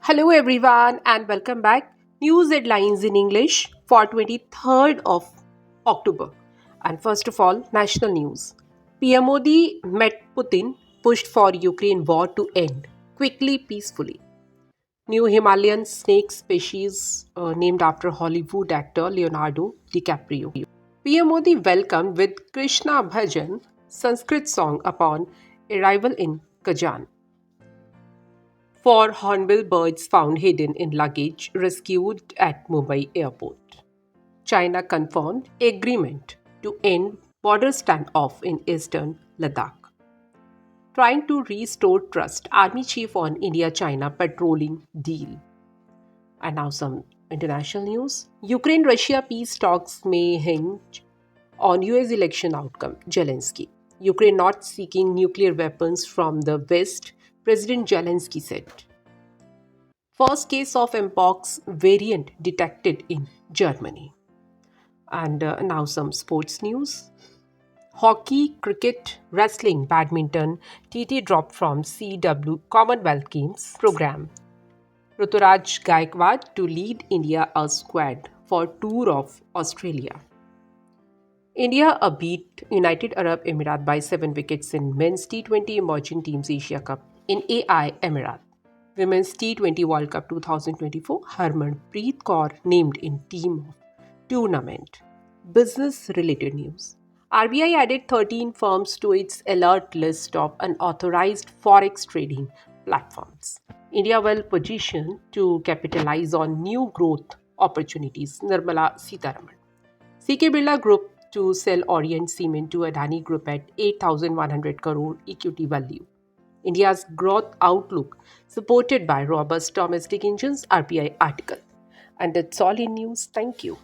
Hello, everyone, and welcome back. News headlines in English for 23rd of October. And first of all, national news. PM Modi met Putin, pushed for Ukraine war to end quickly, peacefully. New Himalayan snake species named after Hollywood actor Leonardo DiCaprio. PM Modi welcomed with Krishna Bhajan, Sanskrit song upon arrival in Kazan. Four hornbill birds found hidden in luggage rescued at Mumbai airport. China confirmed agreement to end border standoff in eastern Ladakh. Trying to restore trust, Army Chief on India-China patrolling deal. And now some international news. Ukraine-Russia peace talks may hinge on US election outcome, Zelensky. Ukraine not seeking nuclear weapons from the West, President Zelensky said. First case of Mpox variant detected in Germany. And now some sports news. Hockey, cricket, wrestling, badminton, TT dropped from CW Commonwealth Games program. Ruturaj Gaikwad to lead India a squad for tour of Australia. India beat United Arab Emirates by 7 wickets in men's T20 Emerging Teams Asia Cup in AI Emirates. Women's T20 World Cup 2024, Harmanpreet Kaur named in team of tournament. Business related news. RBI added 13 firms to its alert list of unauthorized forex trading platforms. India well positioned to capitalize on new growth opportunities. Nirmala Sitharaman. CK Birla Group to sell Orient Cement to Adani Group at 8,100 crore equity value. India's growth outlook supported by robust domestic engines, RBI article. And that's all in news. Thank you.